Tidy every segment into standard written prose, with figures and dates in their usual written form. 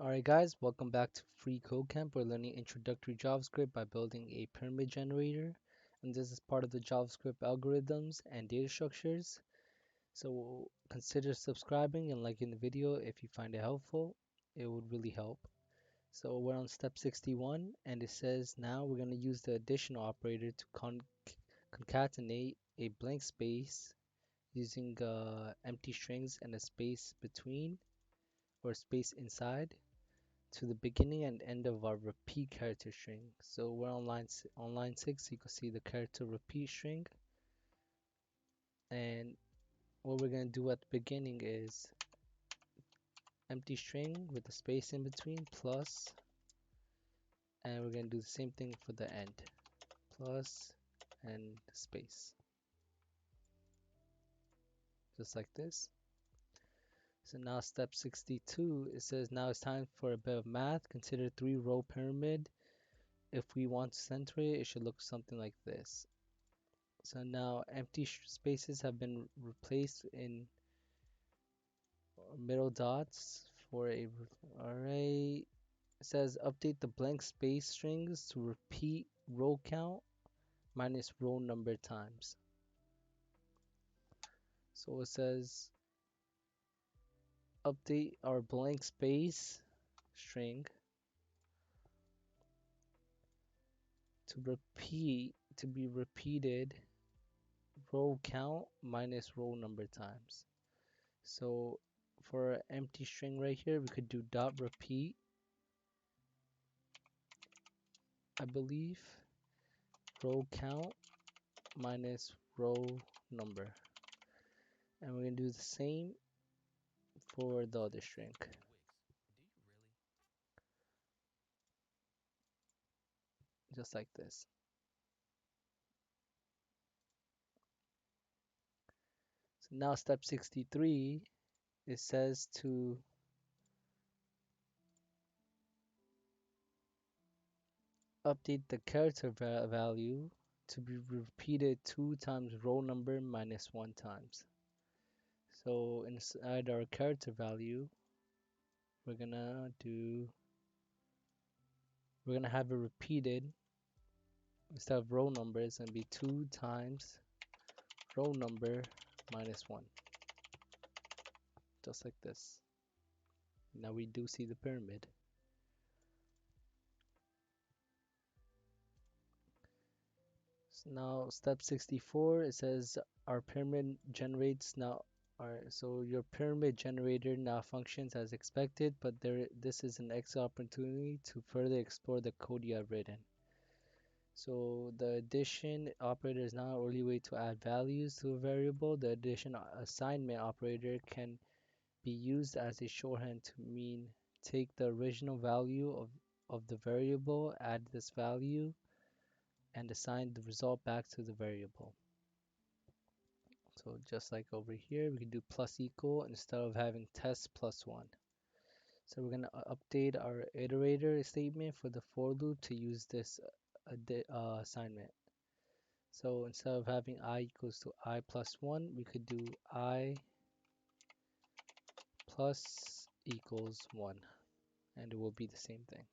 Alright guys, welcome back to FreeCodeCamp. We're learning Introductory JavaScript by building a pyramid generator. And this is part of the JavaScript algorithms and data structures. So consider subscribing and liking the video if you find it helpful. It would really help. So we're on step 61 and it says now we're going to use the additional operator to concatenate a blank space using empty strings and a space between or space inside to the beginning and end of our repeat character string. So we're on line 6, you can see the character repeat string. And what we're going to do at the beginning is empty string with a space in between plus, and we're going to do the same thing for the end, plus and space, just like this. So now step 62, it says now it's time for a bit of math. Consider 3-row pyramid. If we want to center it, it should look something like this. So now empty spaces have been replaced in middle dots for a array. It says update the blank space strings to repeat row count minus row number times. So it says update our blank space string to be repeated row count minus row number times. So for an empty string right here, we could do dot repeat, I believe, row count minus row number. And we're going to do the same for the other string, just like this. So now step 63, it says to update the character value to be repeated 2 times row number minus 1 times. So inside our character value, we're gonna have it repeated instead of row number. It's gonna be 2 times row number minus 1, just like this. Now we do see the pyramid. So now step 64, it says our pyramid generates now. Alright, so your pyramid generator now functions as expected, but this is an excellent opportunity to further explore the code you have written. So the addition operator is not only way to add values to a variable. The addition assignment operator can be used as a shorthand to mean take the original value of the variable, add this value, and assign the result back to the variable. So just like over here, we can do plus equal instead of having test plus 1. So we're going to update our iterator statement for the for loop to use this assignment. So instead of having I equals to I plus 1, we could do I plus equals 1, and it will be the same thing.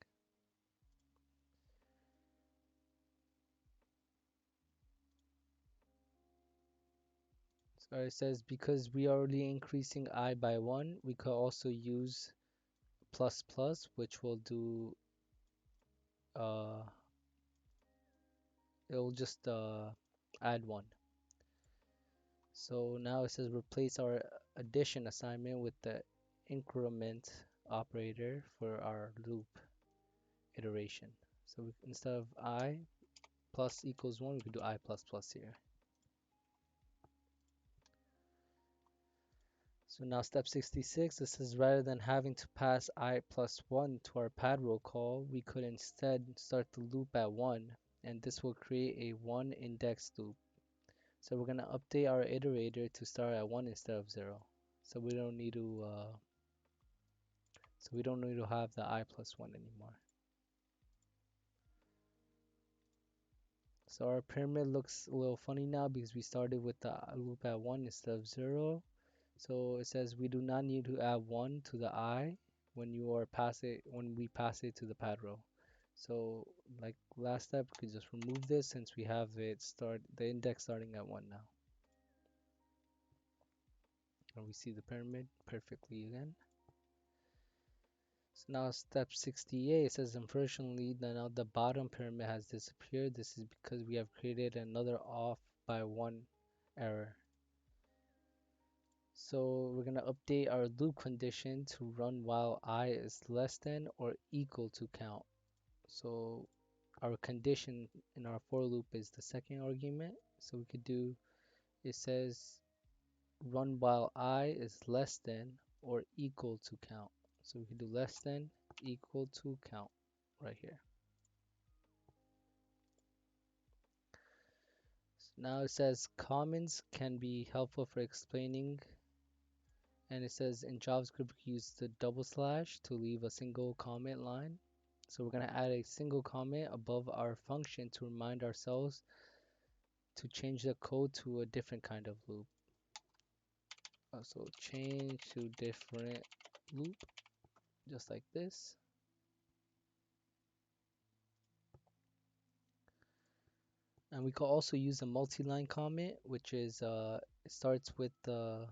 So it says because we are already increasing I by 1, we could also use plus plus, which will do it'll just add 1. So now it says replace our addition assignment with the increment operator for our loop iteration. So instead of I plus equals 1, we could do I plus plus here. So now step 66, this is rather than having to pass I plus 1 to our pad roll call, we could instead start the loop at 1, and this will create a 1 index loop. So we're going to update our iterator to start at 1 instead of 0. So we don't need to have the I plus 1 anymore. So our pyramid looks a little funny now because we started with the loop at 1 instead of 0. So it says we do not need to add 1 to the I. when we pass it to the pad row. So like last step, we could just remove this since we have the index starting at 1 now. And we see the pyramid perfectly again. So now step 68, it says unfortunately now the bottom pyramid has disappeared. This is because we have created another off by 1 error. So we're going to update our loop condition to run while I is less than or equal to count. So our condition in our for loop is the second argument. So we could do, it says run while I is less than or equal to count. So we could do less than equal to count right here. So now it says comments can be helpful for explaining, and it says in JavaScript we use the double slash to leave a single comment line. So we're going to add a single comment above our function to remind ourselves to change the code to a different kind of loop. So change to different loop, just like this. And we could also use a multi-line comment, which is it starts with the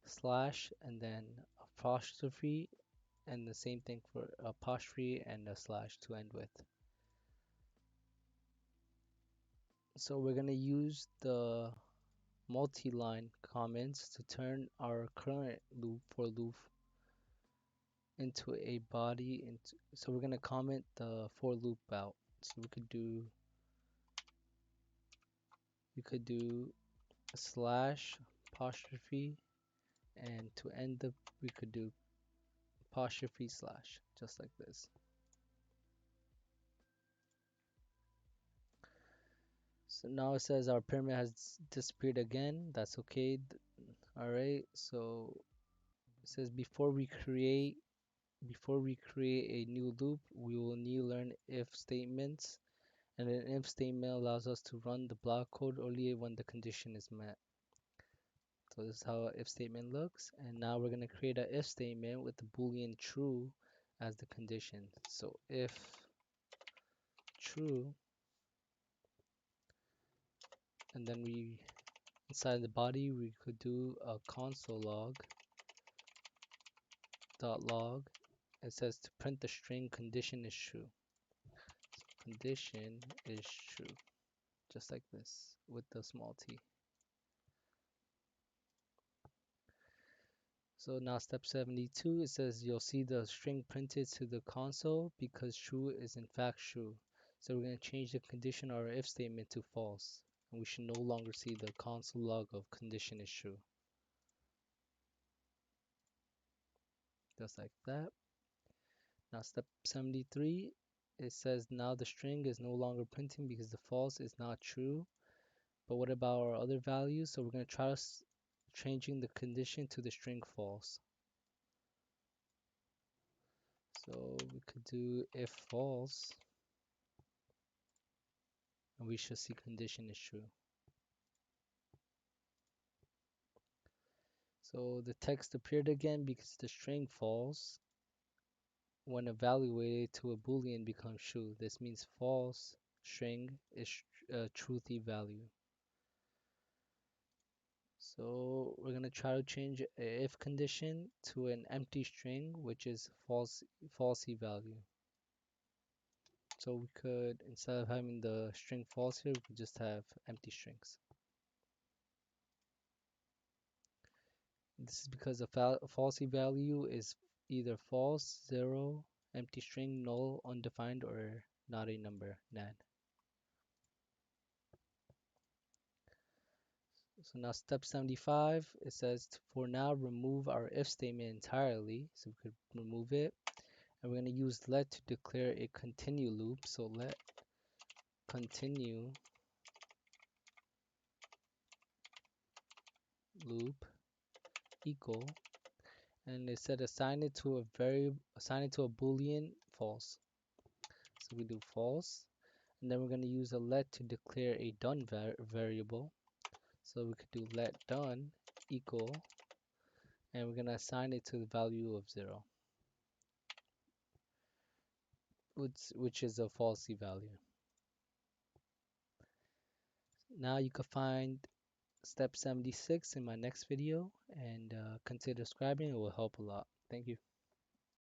slash and then apostrophe, and the same thing for apostrophe and a slash to end with. So we're gonna use the multi-line comments to turn our current loop for loop into a body. So we're gonna comment the for loop out. So we could do slash apostrophe, and to end the we could do apostrophe slash, just like this. So now it says our pyramid has disappeared again. That's okay. All right. So it says before we create a new loop, we will need to learn if statements, and an if statement allows us to run the block code only when the condition is met. So this is how an if statement looks. And now we're going to create an if statement with the boolean true as the condition. So if true, and then inside the body we could do a console log. It says to print the string condition is true. So condition is true, just like this with the small t. So now step 72, it says you'll see the string printed to the console because true is in fact true. So we're going to change the condition of our if statement to false, and we should no longer see the console log of condition is true. Just like that. Now step 73, it says now the string is no longer printing because the false is not true. But what about our other values? So we're going to try changing the condition to the string false. So we could do if false, and we should see condition is true. So the text appeared again because the string false, when evaluated to a boolean, becomes true. This means false string is a truthy value. So we're going to try to change a if condition to an empty string, which is falsy value. So we could, instead of having the string false here, we could just have empty strings. This is because a falsy value is either false, 0, empty string, null, undefined, or not a number, NaN. So now step 75, it says for now remove our if statement entirely. So we could remove it. And we're going to use let to declare a continue loop. So let continue loop equal, and it said assign it to a boolean false. So we do false, and then we're going to use a let to declare a done variable. So we could do let done equal, and we're going to assign it to the value of 0. which is a falsy value. Now you can find step 76 in my next video and consider subscribing. It will help a lot. Thank you.